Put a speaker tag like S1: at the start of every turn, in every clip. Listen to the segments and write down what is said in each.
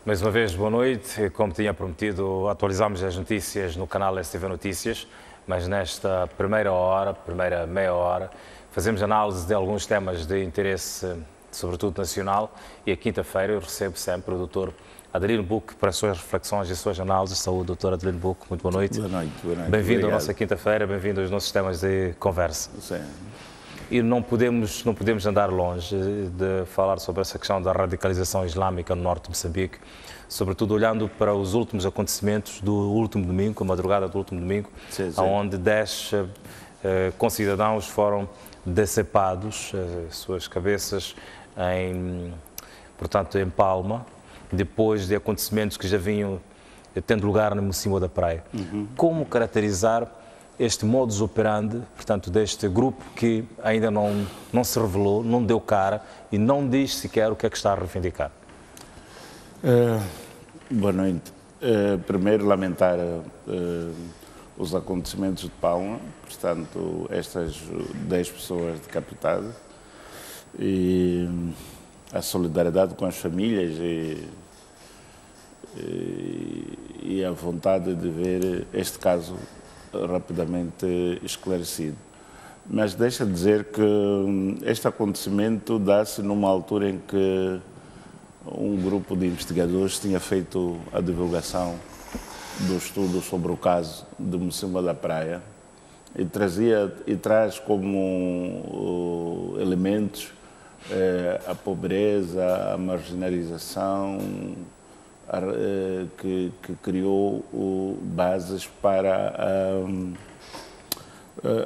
S1: Mais uma vez, boa noite. Como tinha prometido, atualizamos as notícias no canal STV Notícias, mas nesta primeira meia hora, fazemos análise de alguns temas de interesse, sobretudo nacional, e a quinta-feira eu recebo sempre o Dr. Adelino Buque para as suas reflexões e as suas análises. Saúde, Dr. Adelino Buque, muito boa noite.
S2: Boa noite, boa noite.
S1: Bem-vindo à nossa quinta-feira, bem-vindo aos nossos temas de conversa.
S2: Sim.
S1: E não podemos andar longe de falar sobre essa questão da radicalização islâmica no norte de Moçambique, sobretudo olhando para os últimos acontecimentos do último domingo, a madrugada do último domingo, onde 10 concidadãos foram decepados, suas cabeças portanto, em Palma, depois de acontecimentos que já vinham tendo lugar no Mocimboa da Praia. Como caracterizar este modus operandi, portanto, deste grupo que ainda não se revelou, não deu cara e não diz sequer o que é que está a reivindicar?
S2: Boa noite. Primeiro, lamentar os acontecimentos de Palma, portanto, estas 10 pessoas decapitadas, e a solidariedade com as famílias e a vontade de ver este caso rapidamente esclarecido. Mas deixa dizer que este acontecimento dá-se numa altura em que um grupo de investigadores tinha feito a divulgação do estudo sobre o caso de Mocimboa da Praia e traz como elementos a pobreza, a marginalização, que criou bases para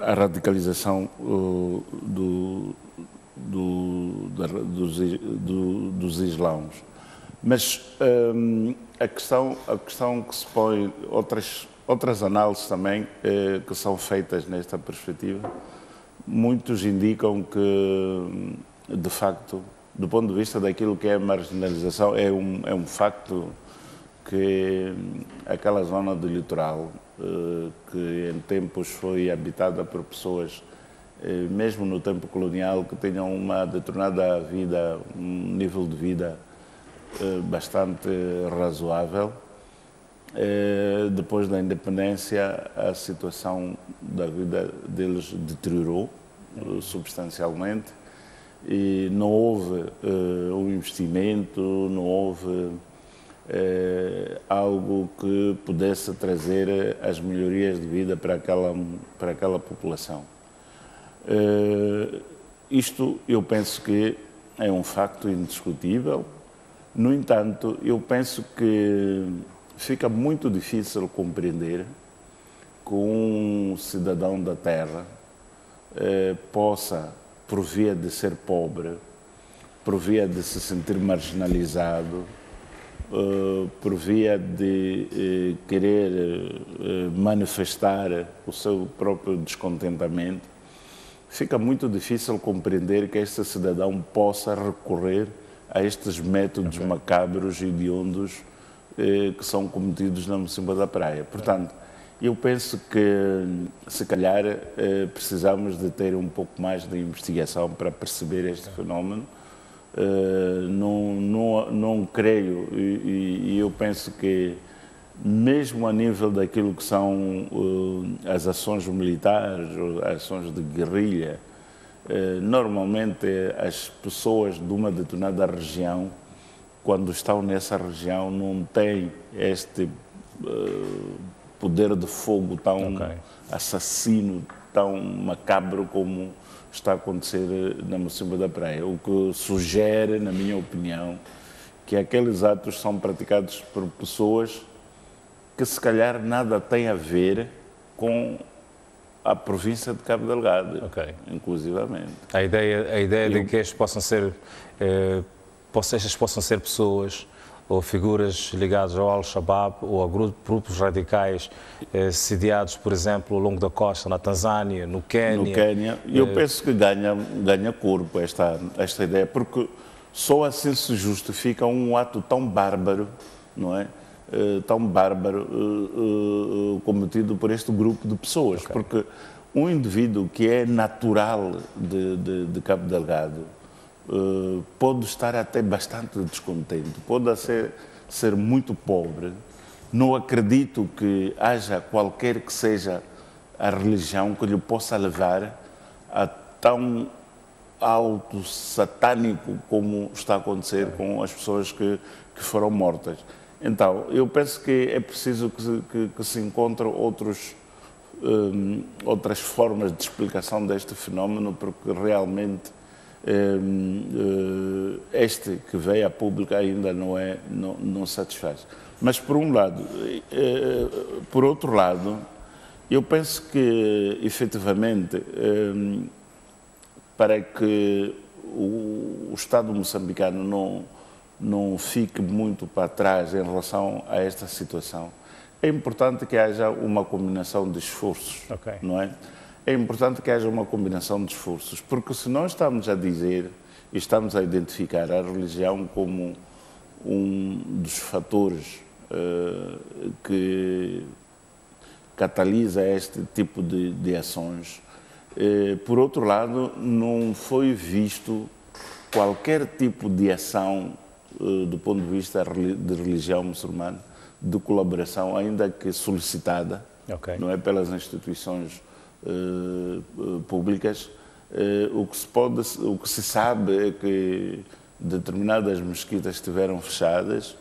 S2: a radicalização dos islãos. Mas a questão que se põe, outras análises também que são feitas nesta perspectiva, muitos indicam que, de facto, do ponto de vista daquilo que é a marginalização, é um facto que aquela zona do litoral, que em tempos foi habitada por pessoas, mesmo no tempo colonial, que tinham uma determinada vida, um nível de vida bastante razoável. Depois da independência, a situação da vida deles deteriorou substancialmente. E não houve um investimento, não houve algo que pudesse trazer as melhorias de vida para aquela população. Isto eu penso que é um facto indiscutível. No entanto, eu penso que fica muito difícil compreender que um cidadão da terra possa, por via de ser pobre, por via de se sentir marginalizado, por via de querer manifestar o seu próprio descontentamento, fica muito difícil compreender que este cidadão possa recorrer a estes métodos macabros e hediondos que são cometidos na Mocimboa da Praia. Portanto, eu penso que, se calhar, precisamos de ter um pouco mais de investigação para perceber este fenómeno. Não creio, e eu penso que, mesmo a nível daquilo que são as ações militares, as ações de guerrilha, normalmente as pessoas de uma determinada região, quando estão nessa região, não têm este poder de fogo tão assassino, tão macabro como está a acontecer na Mocimboa da Praia. O que sugere, na minha opinião, que aqueles atos são praticados por pessoas que se calhar nada têm a ver com a província de Cabo Delgado, inclusivamente.
S1: A ideia de que estes possam ser pessoas ou figuras ligadas ao Al-Shabaab ou a grupos radicais sediados, por exemplo, ao longo da costa, na Tanzânia, no Quênia.
S2: Eu penso que ganha corpo esta ideia, porque só assim se justifica um ato tão bárbaro, não é? Tão bárbaro cometido por este grupo de pessoas. Porque um indivíduo que é natural de Cabo Delgado, pode estar até bastante descontente, pode ser muito pobre. Não acredito que haja qualquer que seja a religião que lhe possa levar a tão alto satânico como está a acontecer com as pessoas que foram mortas. Então, eu penso que é preciso que se encontrem outras formas de explicação deste fenómeno, porque realmente este que veio a público ainda não satisfaz. Mas por um lado, por outro lado, eu penso que efetivamente para que o Estado moçambicano não fique muito para trás em relação a esta situação, é importante que haja uma combinação de esforços, não é? É importante que haja uma combinação de esforços, porque se nós estamos a dizer e estamos a identificar a religião como um dos fatores que catalisa este tipo de ações, por outro lado, não foi visto qualquer tipo de ação do ponto de vista de religião muçulmana, de colaboração, ainda que solicitada, não é, pelas instituições públicas. O que se sabe é que determinadas mesquitas estiveram fechadas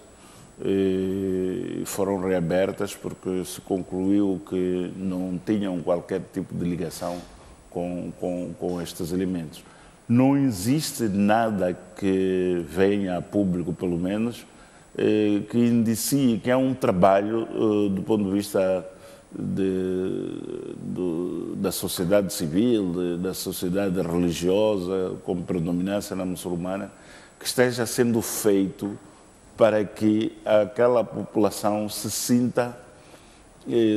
S2: e foram reabertas porque se concluiu que não tinham qualquer tipo de ligação com estes elementos. Não existe nada que venha a público, pelo menos, que indicie que é um trabalho do ponto de vista da sociedade civil, da sociedade religiosa, com predominância na muçulmana, que esteja sendo feito para que aquela população se sinta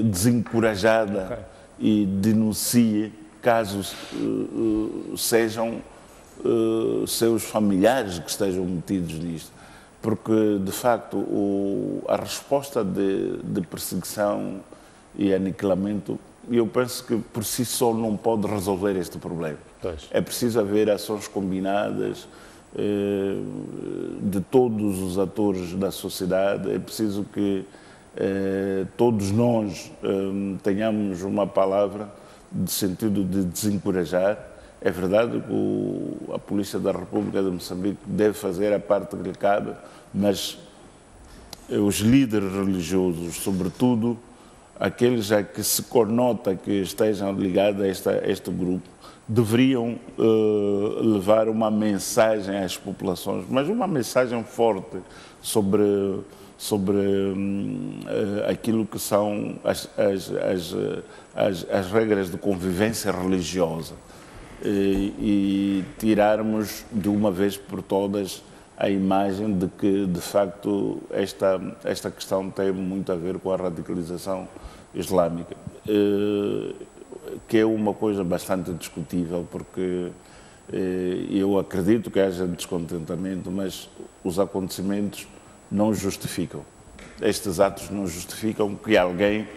S2: desencorajada e denuncie caso sejam seus familiares que estejam metidos nisto. Porque, de facto, a resposta de perseguição e aniquilamento, eu penso que por si só não pode resolver este problema. É preciso haver ações combinadas de todos os atores da sociedade, é preciso que todos nós tenhamos uma palavra de sentido de desencorajar. É verdade que a Polícia da República de Moçambique deve fazer a parte que lhe cabe, mas os líderes religiosos, sobretudo aqueles a que se conota que estejam ligados a este grupo, deveriam levar uma mensagem às populações, mas uma mensagem forte sobre aquilo que são as regras de convivência religiosa e tirarmos de uma vez por todas a imagem de que, de facto, esta questão tem muito a ver com a radicalização islâmica, que é uma coisa bastante discutível, porque eu acredito que haja descontentamento, mas os acontecimentos não justificam. Estes atos não justificam que alguém,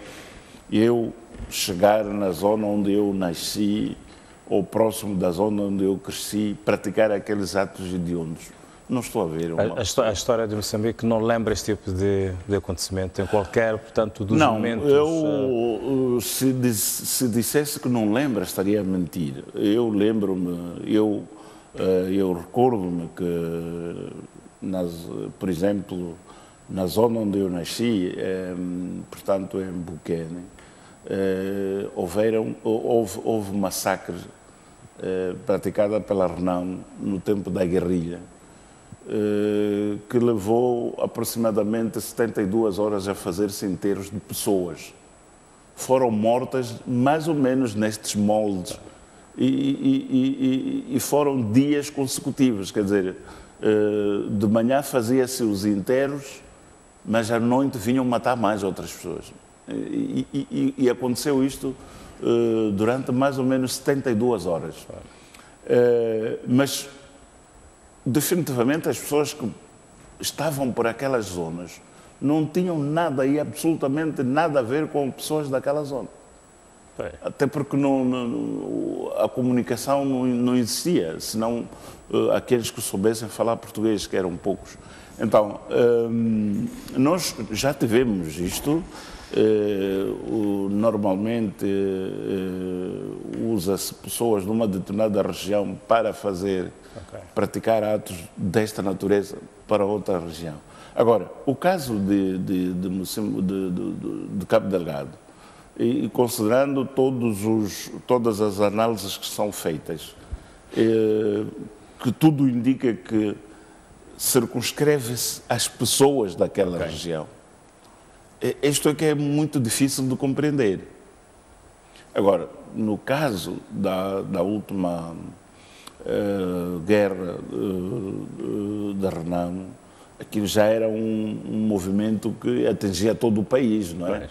S2: eu chegar na zona onde eu nasci, ou próximo da zona onde eu cresci, praticar aqueles atos hediondos. Não estou a ver.
S1: A história de Moçambique não lembra este tipo de acontecimento em qualquer, portanto, dos momentos?
S2: Não, se dissesse que não lembra, estaria a mentir. Eu lembro-me, eu recordo-me que, por exemplo, na zona onde eu nasci, portanto, em Buquene, houve massacres praticada pela Renam no tempo da guerrilha, que levou aproximadamente 72 horas a fazer-se enterros de pessoas. Foram mortas mais ou menos nestes moldes e foram dias consecutivos, quer dizer, de manhã fazia-se os enterros, mas à noite vinham matar mais outras pessoas. E aconteceu isto durante mais ou menos 72 horas. Mas, definitivamente, as pessoas que estavam por aquelas zonas não tinham nada e absolutamente nada a ver com pessoas daquela zona. Até porque a comunicação não existia, senão aqueles que soubessem falar português, que eram poucos. Então, nós já tivemos isto. Normalmente usa-se pessoas numa determinada região para praticar atos desta natureza para outra região. Agora, o caso de Cabo Delgado, e considerando todas as análises que são feitas, que tudo indica que circunscreve-se às pessoas daquela região. Isto é que é muito difícil de compreender. Agora, no caso da última guerra da Renamo, aquilo já era um movimento que atingia todo o país, não é?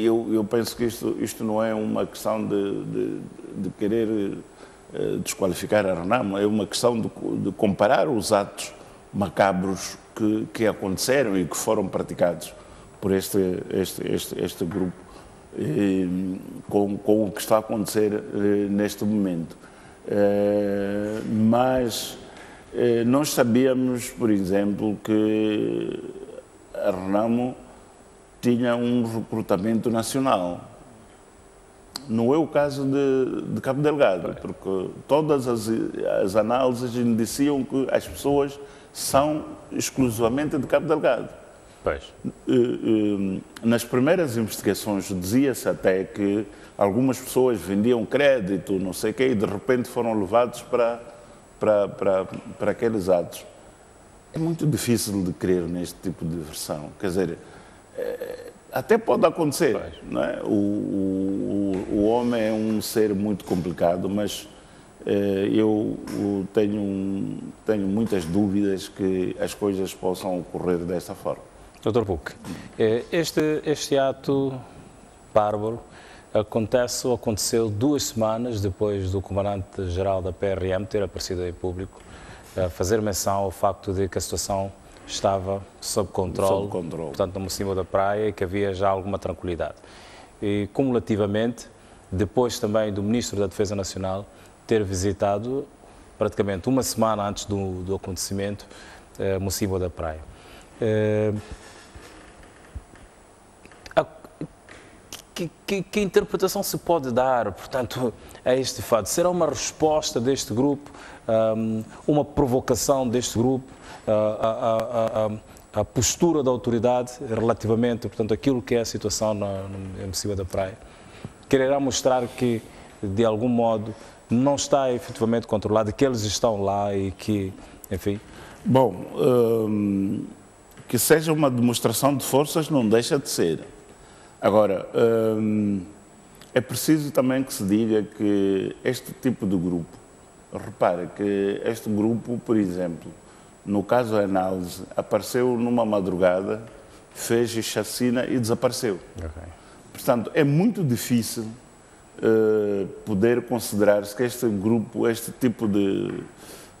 S2: Eu penso que isto não é uma questão de querer desqualificar a Renamo, é uma questão de comparar os atos macabros que aconteceram e que foram praticados por este grupo com o que está a acontecer neste momento. Mas nós sabíamos, por exemplo, que a Renamo tinha um recrutamento nacional. Não é o caso de Cabo Delgado, porque todas as análises indiciam que as pessoas são exclusivamente de Cabo Delgado. Nas primeiras investigações dizia-se até que algumas pessoas vendiam crédito, não sei o quê, e de repente foram levados para aqueles atos. É muito difícil de crer neste tipo de versão. Quer dizer, até pode acontecer, não é? O homem é um ser muito complicado, mas eu tenho muitas dúvidas que as coisas possam ocorrer desta forma.
S1: Dr. Puc, este ato bárbaro aconteceu 2 semanas depois do comandante-geral da PRM ter aparecido em público a fazer menção ao facto de que a situação estava sob controle, portanto, no cimo da praia, e que havia já alguma tranquilidade. E, cumulativamente, depois também do Ministro da Defesa Nacional ter visitado, praticamente 1 semana antes do acontecimento, Mocímboa da Praia. Que interpretação se pode dar, portanto, a este fato? Será uma resposta deste grupo, uma provocação deste grupo, a postura da autoridade relativamente, portanto, aquilo que é a situação em Mocímboa da Praia? Quererá mostrar que, de algum modo, não está efetivamente controlado, que eles estão lá e que, enfim...
S2: Bom, que seja uma demonstração de forças não deixa de ser. Agora, é preciso também que se diga que este tipo de grupo, repare que este grupo, por exemplo, no caso da análise, apareceu numa madrugada, fez chacina e desapareceu. Portanto, é muito difícil poder considerar-se que este grupo, este tipo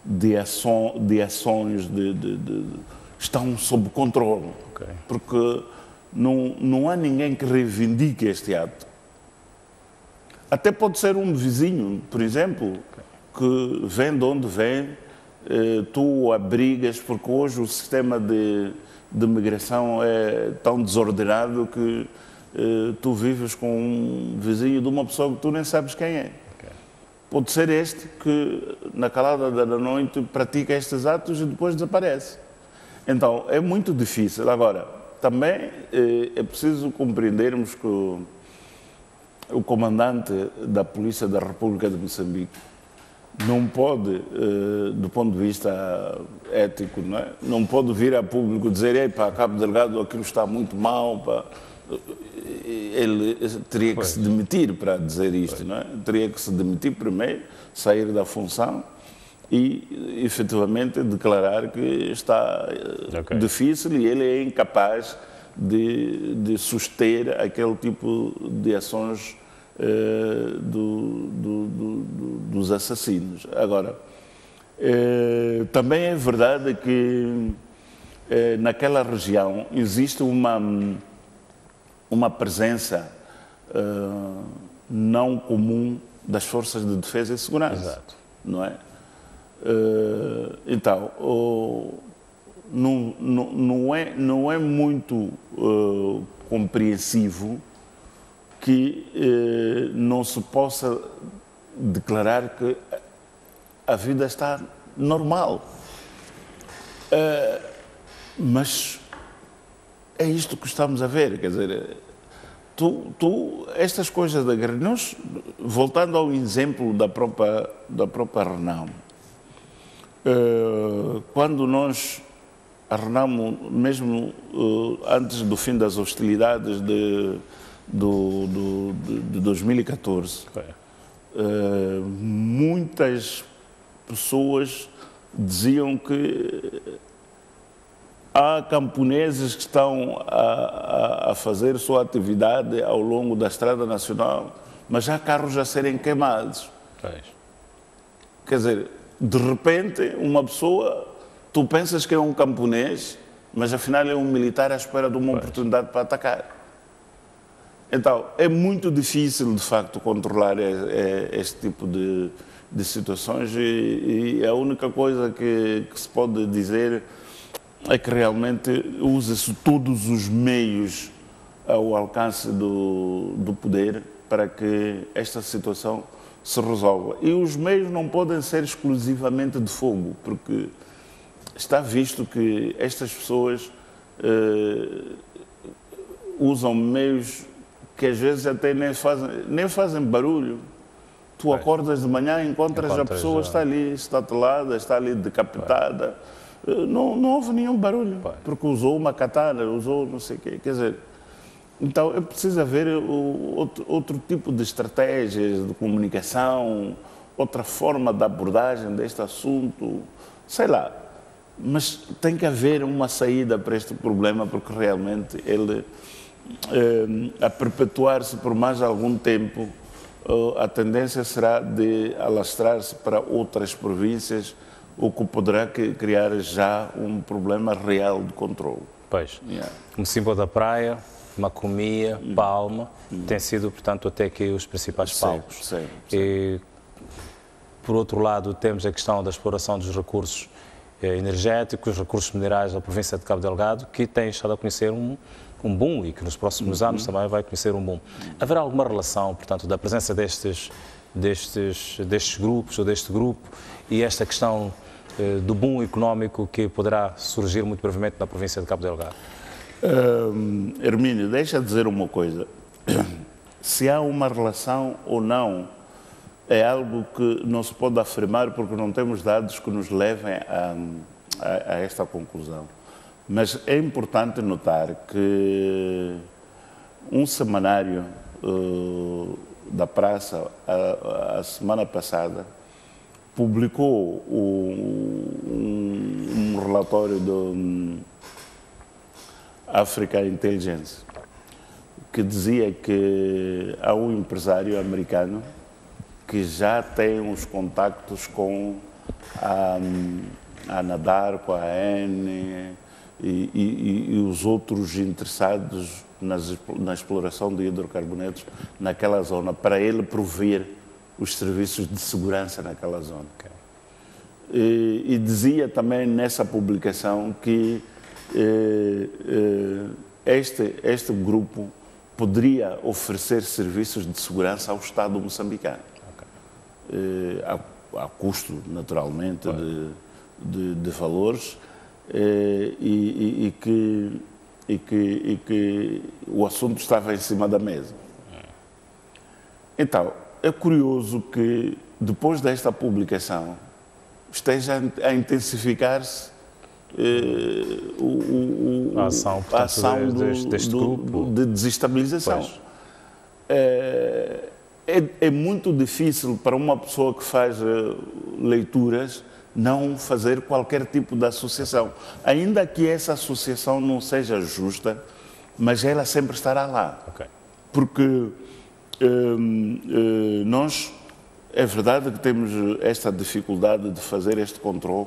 S2: de ações estão sob controle. Porque não há ninguém que reivindique este ato. Até pode ser um vizinho, por exemplo, que vem de onde vem, tu o abrigas, porque hoje o sistema de migração é tão desordenado que tu vives com um vizinho de uma pessoa que tu nem sabes quem é. Pode ser este que, na calada da noite, pratica estes atos e depois desaparece. Então, é muito difícil. Agora, também é preciso compreendermos que o comandante da Polícia da República de Moçambique não pode, do ponto de vista ético, não pode vir a público dizer: "Ei, pá, Cabo Delgado, aquilo está muito mal, pá." Ele teria que se demitir para dizer isto, não é? Teria que se demitir primeiro, sair da função e, efetivamente, declarar que está difícil e ele é incapaz de suster aquele tipo de ações dos assassinos. Agora, também é verdade que naquela região existe uma presença não comum das forças de defesa e segurança.
S1: Exato.
S2: Não é? Então, não é muito compreensivo que não se possa declarar que a vida está normal. Mas é isto que estamos a ver, quer dizer, estas coisas da guerra, nós, voltando ao exemplo da própria Renamo, quando nós, a Renamo, mesmo antes do fim das hostilidades de 2014, muitas pessoas diziam que há camponeses que estão a fazer sua atividade ao longo da Estrada Nacional, mas há carros a serem queimados. Quer dizer, de repente, uma pessoa, tu pensas que é um camponês, mas afinal é um militar à espera de uma oportunidade para atacar. Então, é muito difícil, de facto, controlar este tipo de situações e a única coisa que se pode dizer é que realmente usa-se todos os meios ao alcance do poder para que esta situação se resolva. E os meios não podem ser exclusivamente de fogo, porque está visto que estas pessoas usam meios que às vezes até nem fazem barulho. Tu acordas de manhã e encontras a pessoa, está ali estatelada, está ali decapitada. Não houve nenhum barulho, porque usou uma katana, usou não sei o quê. Quer dizer, então é preciso haver outro tipo de estratégias de comunicação, outra forma de abordagem deste assunto, sei lá. Mas tem que haver uma saída para este problema, porque realmente ele, a perpetuar-se por mais algum tempo, a tendência será de alastrar-se para outras províncias, o que poderá criar já um problema real de controle.
S1: Pois, como símbolo da praia, Macomia, Palma, tem sido, portanto, até aqui os principais palcos.
S2: Sim.
S1: E, por outro lado, temos a questão da exploração dos recursos energéticos, recursos minerais da província de Cabo Delgado, que tem estado a conhecer um boom e que nos próximos anos também vai conhecer um boom. Haverá alguma relação, portanto, da presença destes grupos ou deste grupo e esta questão do boom económico que poderá surgir muito brevemente na província de Cabo Delgado?
S2: Hermínio, deixa de dizer uma coisa. Se há uma relação ou não, é algo que não se pode afirmar porque não temos dados que nos levem a esta conclusão. Mas é importante notar que um semanário da Praça, a semana passada, publicou um relatório do Africa Intelligence que dizia que há um empresário americano que já tem os contactos com a Anadarko, a AN e os outros interessados na exploração de hidrocarbonetos naquela zona, para ele prover os serviços de segurança naquela zona. E dizia também nessa publicação que este grupo poderia oferecer serviços de segurança ao Estado moçambicano, a custo, naturalmente, de valores, e que o assunto estava em cima da mesa. Então, é curioso que, depois desta publicação, esteja a intensificar-se
S1: a ação deste grupo
S2: de desestabilização. É muito difícil para uma pessoa que faz leituras não fazer qualquer tipo de associação. Ainda que essa associação não seja justa, mas ela sempre estará lá. Porque nós, é verdade que temos esta dificuldade de fazer este controle,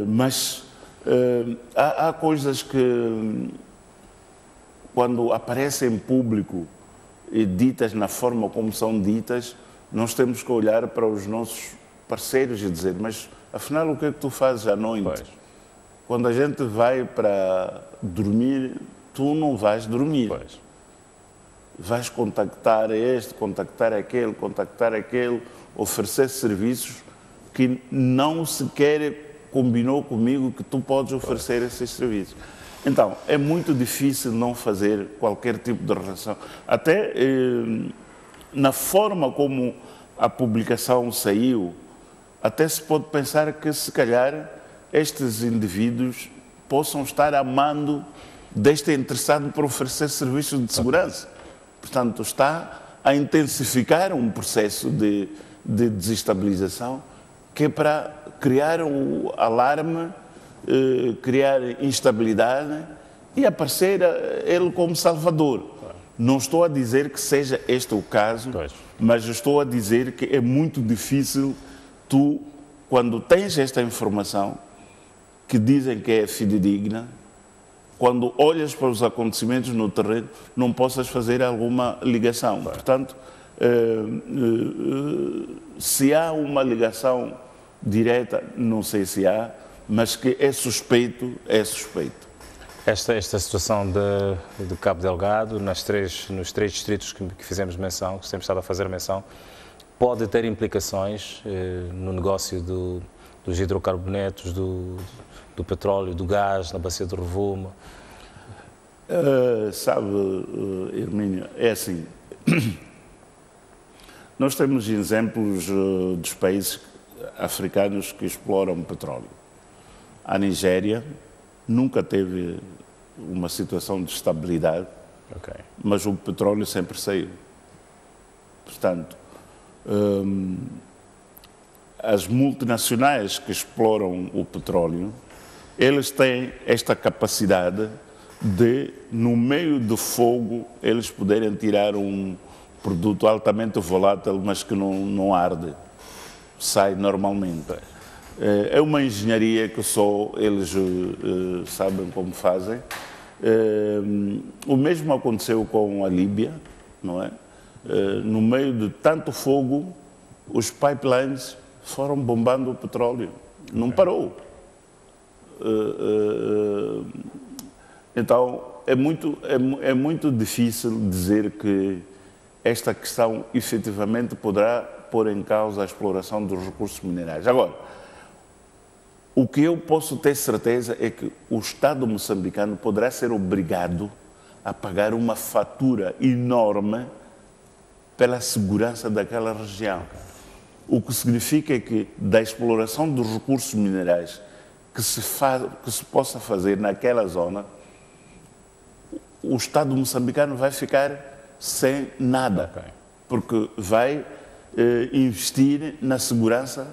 S2: mas há coisas que quando aparecem em público e ditas na forma como são ditas, nós temos que olhar para os nossos parceiros e dizer, mas afinal o que é que tu fazes à noite?
S1: Pois.
S2: Quando a gente vai para dormir, tu não vais dormir.
S1: Pois.
S2: Vais contactar este, contactar aquele, oferecer serviços que não sequer combinou comigo que tu podes oferecer esses serviços. Então, é muito difícil não fazer qualquer tipo de relação. Até na forma como a publicação saiu, até se pode pensar que, se calhar, estes indivíduos possam estar amando deste interessado por oferecer serviços de segurança. Portanto, está a intensificar um processo de desestabilização que é para criar um alarme, criar instabilidade e aparecer ele como salvador. Não estou a dizer que seja este o caso, mas estou a dizer que é muito difícil tu, quando tens esta informação, que dizem que é fidedigna, quando olhas para os acontecimentos no terreno, não possas fazer alguma ligação. Portanto, se há uma ligação direta, não sei se há, mas que é suspeito, é suspeito.
S1: Esta situação de Cabo Delgado, nos três distritos que fizemos menção, que temos estado a fazer menção, pode ter implicações no negócio dos hidrocarbonetos, do petróleo, do gás, na bacia do Rovuma?
S2: Sabe, Hermínio, é assim, nós temos exemplos dos países africanos que exploram petróleo. A Nigéria nunca teve uma situação de estabilidade, mas o petróleo sempre saiu. Portanto, as multinacionais que exploram o petróleo, eles têm esta capacidade de, no meio do fogo, eles poderem tirar um produto altamente volátil, mas que não arde, sai normalmente. É uma engenharia que só eles sabem como fazem. O mesmo aconteceu com a Líbia, não é? No meio de tanto fogo, os pipelines foram bombando o petróleo. Não parou. Então, é muito difícil dizer que esta questão efetivamente poderá pôr em causa a exploração dos recursos minerais. Agora, o que eu posso ter certeza é que o Estado moçambicano poderá ser obrigado a pagar uma fatura enorme pela segurança daquela região. O que significa que da exploração dos recursos minerais que se possa fazer naquela zona, o Estado moçambicano vai ficar sem nada, porque vai investir na segurança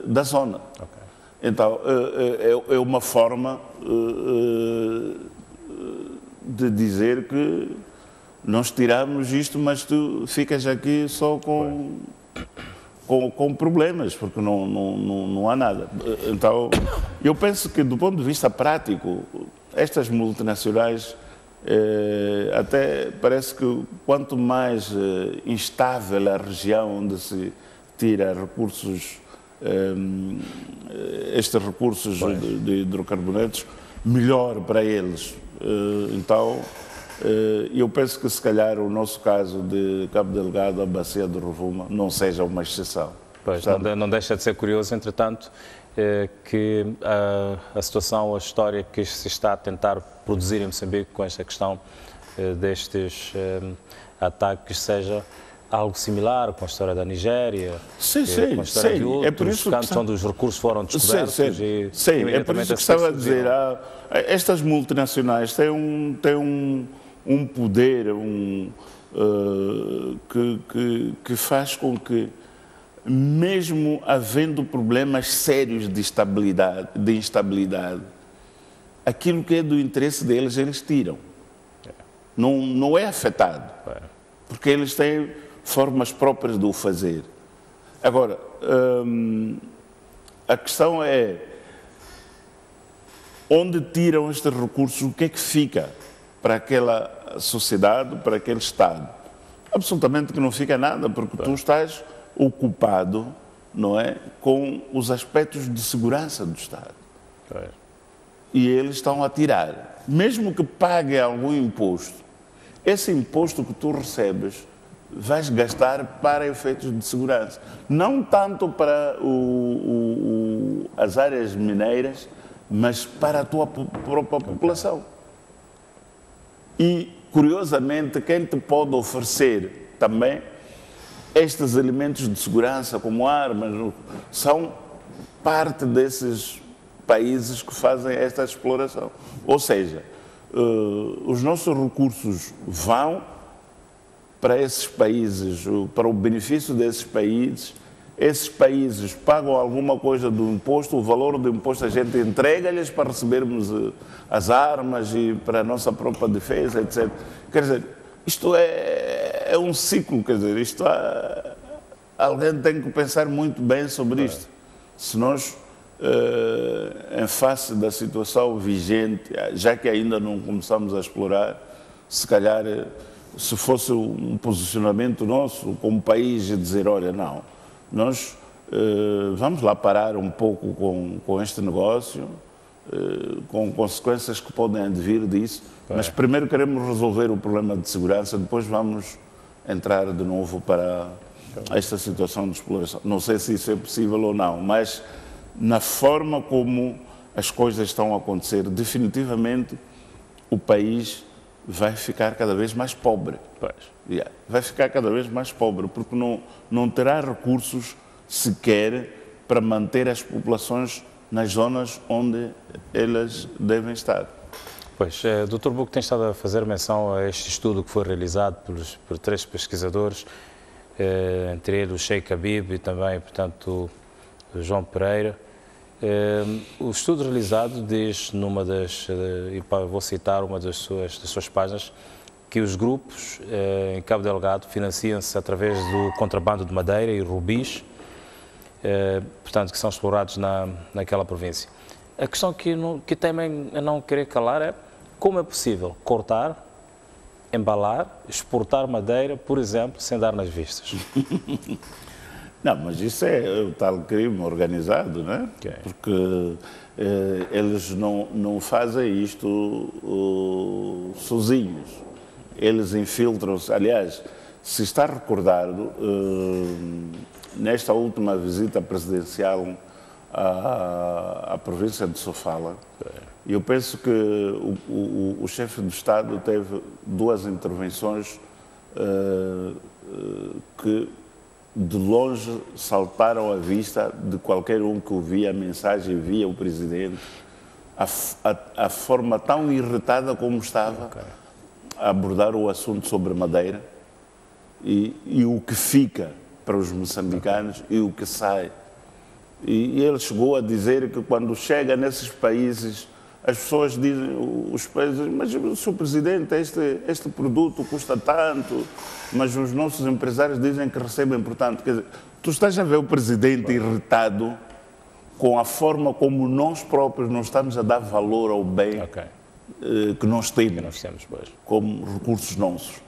S2: da zona. Então, é uma forma de dizer que nós tiramos isto, mas tu ficas aqui só com problemas, porque não há nada. Então, eu penso que, do ponto de vista prático, estas multinacionais, até parece que quanto mais instável a região onde se tira recursos, estes recursos de hidrocarbonetos, melhor para eles. Então, eu penso que se calhar o nosso caso de Cabo Delgado, a bacia do Rovuma, não seja uma exceção.
S1: Pois, não deixa de ser curioso, entretanto, que a situação, a história que se está a tentar produzir em Moçambique com esta questão destes ataques seja algo similar com a história da Nigéria, com a história de outros cantos onde os recursos foram descobertos.
S2: Sim, é por isso que estava a dizer, estas multinacionais têm um poder que faz com que, mesmo havendo problemas sérios de instabilidade, aquilo que é do interesse deles, eles tiram. Não é afetado, porque eles têm formas próprias de o fazer. Agora, a questão é, onde tiram estes recursos, o que é que fica? para aquela sociedade, para aquele Estado? Absolutamente que não fica nada, porque tu estás ocupado, não é, com os aspectos de segurança do Estado. E eles estão a tirar. Mesmo que pague algum imposto, esse imposto que tu recebes vais gastar para efeitos de segurança. Não tanto para as áreas mineiras, mas para a tua própria população. E, curiosamente, quem te pode oferecer também estes elementos de segurança, como armas, são parte desses países que fazem esta exploração. Ou seja, os nossos recursos vão para esses países, para o benefício desses países. Esses países pagam alguma coisa do imposto, o valor do imposto a gente entrega-lhes para recebermos as armas e para a nossa própria defesa, etc. Quer dizer, isto é um ciclo, quer dizer, alguém tem que pensar muito bem sobre isto. Se nós, em face da situação vigente, já que ainda não começamos a explorar, se calhar, se fosse um posicionamento nosso como país, dizer, olha, não, nós vamos lá parar um pouco com este negócio, com consequências que podem advir disso, mas primeiro queremos resolver o problema de segurança, depois vamos entrar de novo para esta situação de exploração. Não sei se isso é possível ou não, mas na forma como as coisas estão a acontecer, definitivamente o país vai ficar cada vez mais pobre. Vai ficar cada vez mais pobre, porque não terá recursos sequer para manter as populações nas zonas onde elas devem estar.
S1: Pois, Dr. Buco tem estado a fazer menção a este estudo que foi realizado por 3 pesquisadores, entre eles o Sheikh Habib e também, portanto, o João Pereira. O estudo realizado diz numa e vou citar uma das suas páginas, que os grupos em Cabo Delgado financiam-se através do contrabando de madeira e rubis, portanto, que são explorados naquela província. A questão que também a não querer calar é como é possível cortar, embalar, exportar madeira, por exemplo, sem dar nas vistas.
S2: Não, mas isso é o tal crime organizado, não é? Porque eles não fazem isto sozinhos. Eles infiltram-se. Aliás, se está recordado, nesta última visita presidencial à província de Sofala, eu penso que o chefe do Estado teve 2 intervenções que de longe saltaram à vista de qualquer um que ouvia a mensagem, via o presidente, a forma tão irritada como estava a abordar o assunto sobre madeira e o que fica para os moçambicanos e o que sai. E ele chegou a dizer que quando chega nesses países, as pessoas dizem, os países, mas Sr. Presidente, este produto custa tanto, mas os nossos empresários dizem que recebem por tanto. Quer dizer, tu estás a ver o Presidente irritado com a forma como nós próprios não estamos a dar valor ao bem que nós temos como recursos nossos.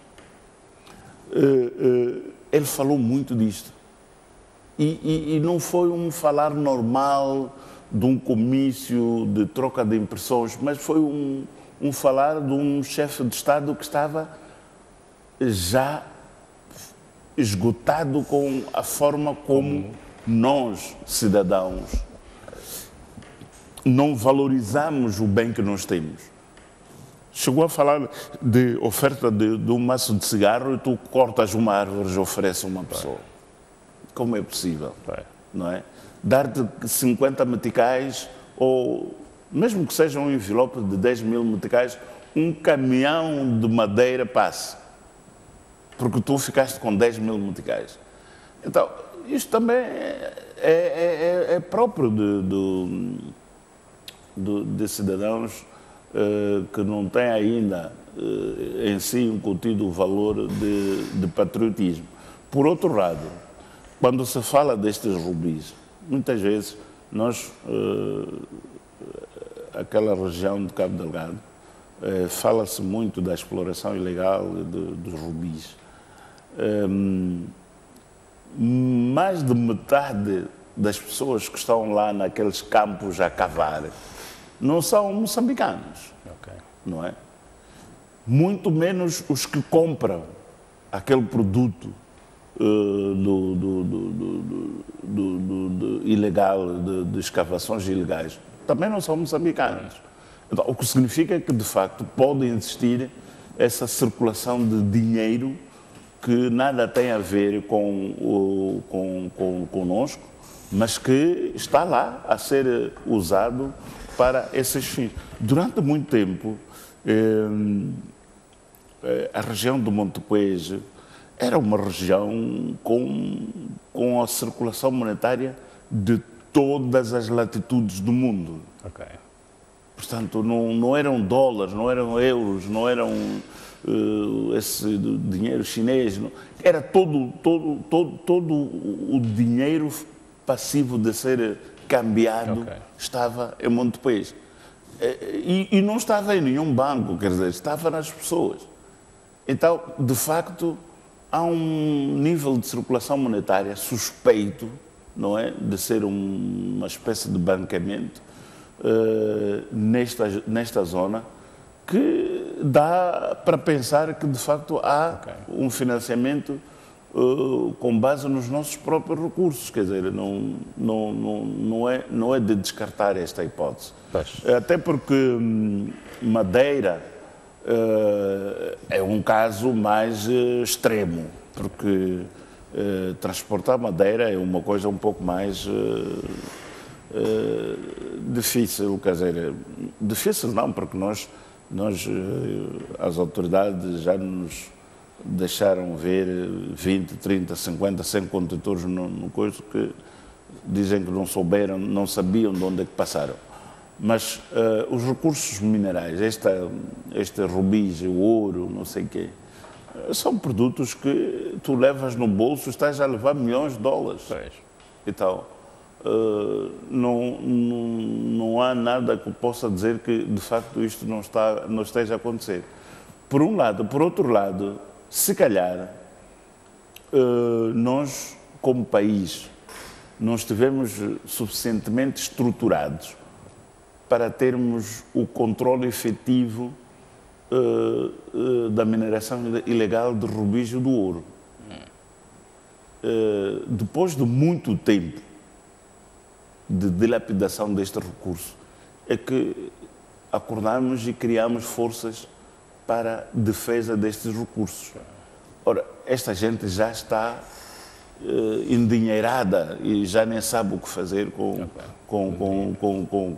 S2: Ele falou muito disto. E não foi um falar normal de um comício de troca de impressões, mas foi um falar de um chefe de Estado que estava já esgotado com a forma como nós, cidadãos, não valorizamos o bem que nós temos. Chegou a falar de oferta de um maço de cigarro e tu cortas uma árvore e ofereces a uma pessoa. Como é possível? Não é? Dar-te 50 meticais ou, mesmo que seja um envelope de 10 mil meticais, um caminhão de madeira passe. Porque tu ficaste com 10 mil meticais. Então, isto também é próprio de cidadãos que não têm ainda em si incutido o valor de patriotismo. Por outro lado, quando se fala destes rubis, muitas vezes nós, aquela região de Cabo Delgado, Fala-se muito da exploração ilegal dos rubis. Mais de metade das pessoas que estão lá naqueles campos a cavar não são moçambicanos, não é? Muito menos os que compram aquele produto ilegal, de escavações ilegais, também não são moçambicanos. Então, o que significa que, de facto, pode existir essa circulação de dinheiro que nada tem a ver conosco, mas que está lá a ser usado para esses fins. Durante muito tempo, a região do Montepuez era uma região com a circulação monetária de todas as latitudes do mundo. Portanto, não eram dólares, não eram euros, não eram esse dinheiro chinês. Era todo o dinheiro passivo de ser cambiado estava em Montepuez. E não estava em nenhum banco, quer dizer, estava nas pessoas. Então, de facto, há um nível de circulação monetária suspeito, não é, de ser uma espécie de banqueamento nesta zona, que dá para pensar que, de facto, há um financiamento com base nos nossos próprios recursos. Quer dizer, não é de descartar esta hipótese. Até porque Madeira é um caso mais extremo, porque transportar madeira é uma coisa um pouco mais difícil, quer dizer, difícil não, porque nós as autoridades já nos deixaram ver 20, 30, 50, 100 contentores no coisa que dizem que não sabiam de onde é que passaram. Mas os recursos minerais, este rubis, o ouro, não sei o quê, são produtos que tu levas no bolso, estás a levar milhões de dólares. Então, não há nada que possa dizer que, de facto, isto não esteja a acontecer. Por um lado. Por outro lado, se calhar, nós, como país, não estivemos suficientemente estruturados para termos o controle efetivo da mineração ilegal de rubis e do ouro. Depois de muito tempo de dilapidação deste recurso, é que acordamos e criamos forças para a defesa destes recursos. Ora, esta gente já está endinheirada e já nem sabe o que fazer com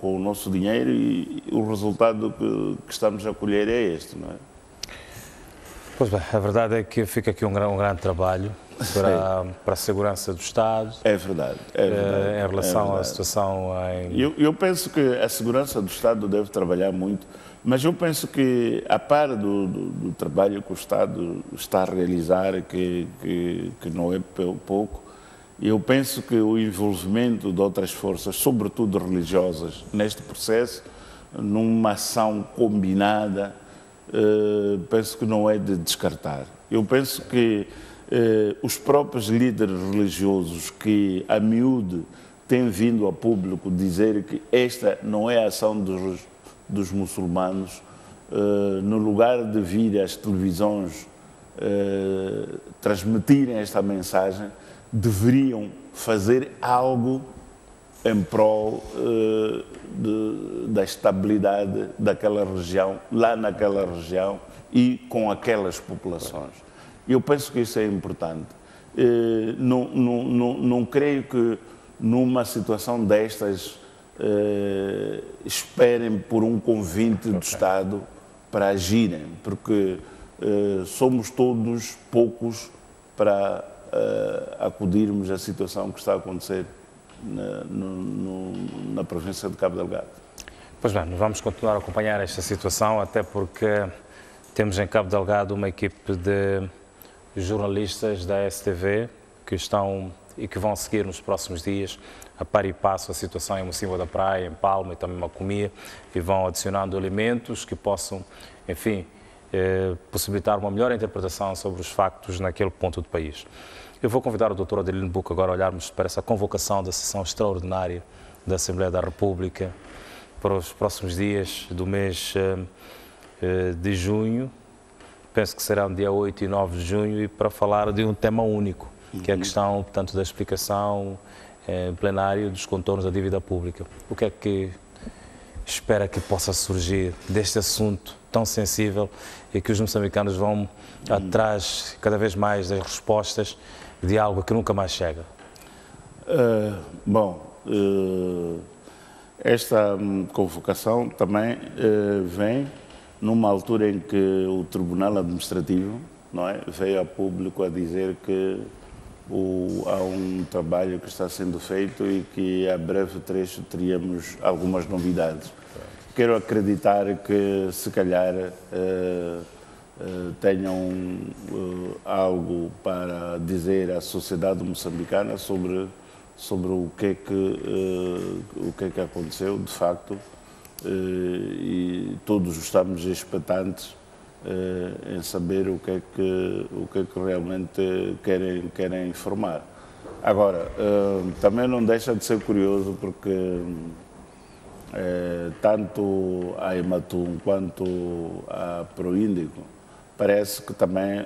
S2: o nosso dinheiro, e o resultado que estamos a colher é este, não é?
S1: Pois bem, a verdade é que fica aqui um grande trabalho para a segurança do Estado.
S2: É verdade.
S1: Em relação à situação em...
S2: Eu penso que a segurança do Estado deve trabalhar muito, mas eu penso que, a par do trabalho que o Estado está a realizar, que não é pouco, eu penso que o envolvimento de outras forças, sobretudo religiosas, neste processo, numa ação combinada, penso que não é de descartar. Eu penso que os próprios líderes religiosos que, a miúde, têm vindo a público dizer que esta não é a ação dos muçulmanos, no lugar de vir às televisões transmitirem esta mensagem, deveriam fazer algo em prol da estabilidade daquela região, lá naquela região e com aquelas populações. Eu penso que isso é importante. Não creio que numa situação destas esperem por um convite do Estado para agirem, porque somos todos poucos para acudirmos à situação que está a acontecer na província de Cabo Delgado.
S1: Pois bem, vamos continuar a acompanhar esta situação, até porque temos em Cabo Delgado uma equipe de jornalistas da STV que estão e que vão seguir nos próximos dias a par e passo a situação em Mocimboa da Praia, em Palma e também em Macomia, e vão adicionando elementos que possam, enfim, possibilitar uma melhor interpretação sobre os factos naquele ponto do país. Eu vou convidar o Dr. Adelino Bucco agora a olharmos para essa convocação da sessão extraordinária da Assembleia da República para os próximos dias do mês de junho, penso que serão dia 8 e 9 de junho, e para falar de um tema único, que é a questão, portanto, da explicação em plenário dos contornos da dívida pública. O que é que espera que possa surgir deste assunto tão sensível e que os moçambicanos vão atrás cada vez mais das respostas de algo que nunca mais chega?
S2: Esta convocação também vem numa altura em que o Tribunal Administrativo, não é, veio a público a dizer que há um trabalho que está sendo feito e que a breve trecho teríamos algumas novidades. Quero acreditar que, se calhar, tenham algo para dizer à sociedade moçambicana sobre o que é que aconteceu, de facto, e todos estamos expectantes em saber o que é que realmente querem informar. Agora, também não deixa de ser curioso porque tanto a Ematum quanto a Proíndico parece que também,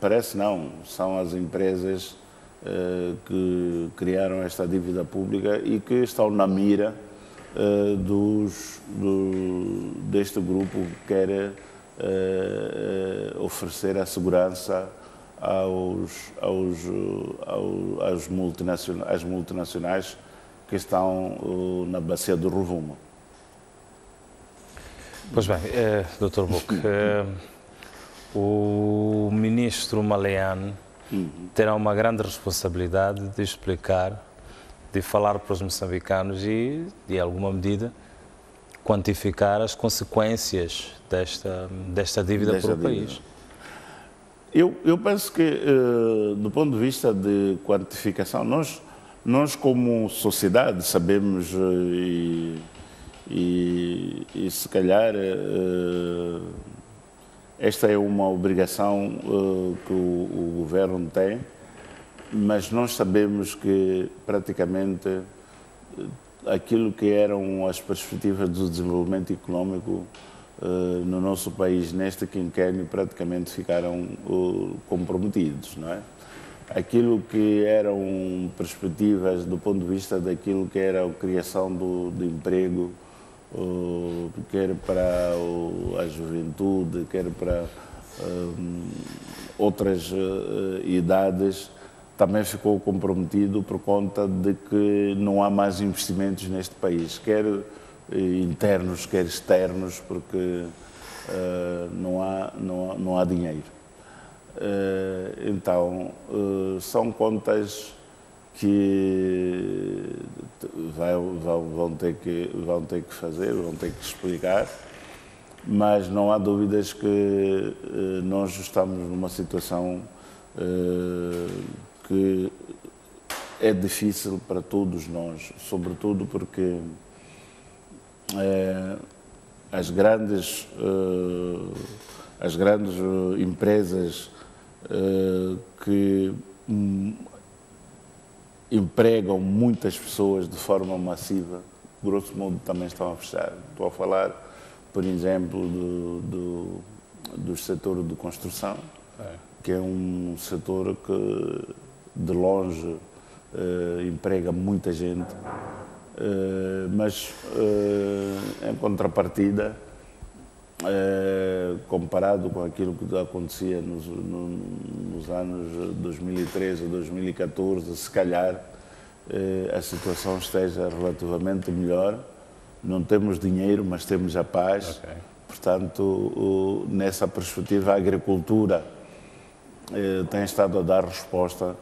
S2: parece não, são as empresas que criaram esta dívida pública e que estão na mira deste grupo que quer oferecer a segurança às multinacionais que estão na bacia do Rovuma.
S1: Pois bem, Dr. Bucco, o ministro Maleano terá uma grande responsabilidade de explicar, de falar para os moçambicanos e, de alguma medida, quantificar as consequências desta dívida para o país.
S2: Eu penso que, do ponto de vista de quantificação, nós como sociedade sabemos e se calhar esta é uma obrigação que o governo tem, mas nós sabemos que praticamente aquilo que eram as perspectivas do desenvolvimento econômico no nosso país neste quinquênio praticamente ficaram comprometidos, não é? Aquilo que eram perspectivas do ponto de vista daquilo que era a criação de emprego, quer para a juventude, quer para outras idades, também ficou comprometido por conta de que não há mais investimentos neste país, quer internos, quer externos, porque não há dinheiro. Então, são contas que vão ter que fazer, vão ter que explicar, mas não há dúvidas que nós estamos numa situação que é difícil para todos nós, sobretudo porque as grandes empresas que empregam muitas pessoas de forma massiva, grosso modo, também estão a fechar. Estou a falar, por exemplo, do setor de construção, que é um setor que, de longe, emprega muita gente, mas, em contrapartida, comparado com aquilo que acontecia nos anos 2013 ou 2014, se calhar a situação esteja relativamente melhor. Não temos dinheiro, mas temos a paz. Okay. Portanto, nessa perspectiva, a agricultura tem estado a dar resposta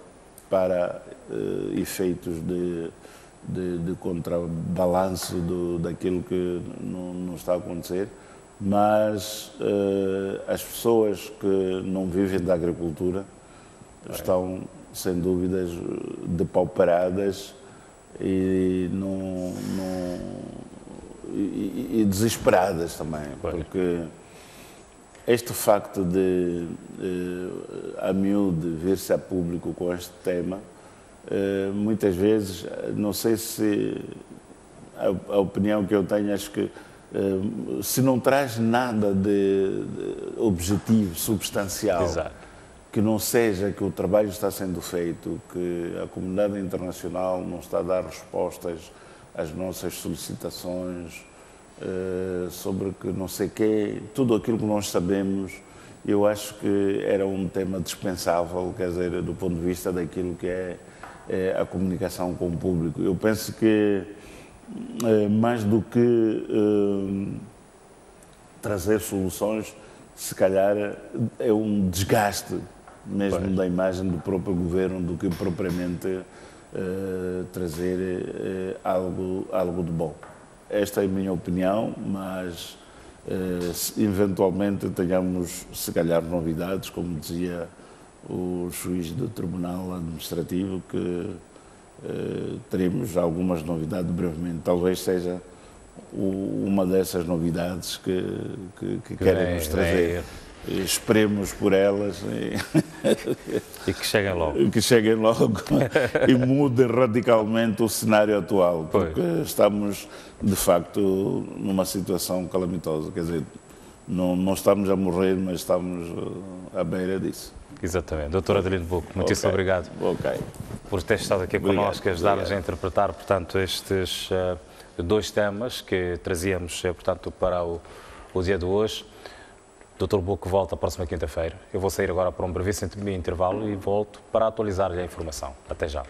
S2: para efeitos de contrabalanço daquilo que não está a acontecer. Mas as pessoas que não vivem da agricultura estão, sem dúvidas, depauperadas e desesperadas também, porque este facto de a miúde vir-se a público com este tema, muitas vezes, não sei se a opinião que eu tenho, acho que se não traz nada de objetivo, substancial,
S1: Exato.
S2: que não seja que o trabalho está sendo feito, que a comunidade internacional não está a dar respostas às nossas solicitações, sobre que não sei quê, tudo aquilo que nós sabemos, eu acho que era um tema dispensável, quer dizer, do ponto de vista daquilo que é a comunicação com o público. Eu penso que mais do que trazer soluções, se calhar é um desgaste mesmo da imagem do próprio governo do que propriamente trazer algo de bom. Esta é a minha opinião, mas se eventualmente tenhamos, se calhar, novidades, como dizia o juiz do Tribunal Administrativo, que teremos algumas novidades brevemente. Talvez seja uma dessas novidades que queremos trazer. Esperemos por elas
S1: e que cheguem logo.
S2: Que cheguem logo e mudem radicalmente o cenário atual, porque estamos, de facto, numa situação calamitosa. Quer dizer, não estamos a morrer, mas estamos à beira disso.
S1: Exatamente. Doutor Adelino Bucco, muitíssimo obrigado por ter estado aqui connosco e ajudar-nos a interpretar, portanto, estes dois temas que trazíamos, portanto, para o dia de hoje. Dr. Bucco volta a próxima quinta-feira. Eu vou sair agora para um brevíssimo intervalo e volto para atualizar-lhe a informação. Até já.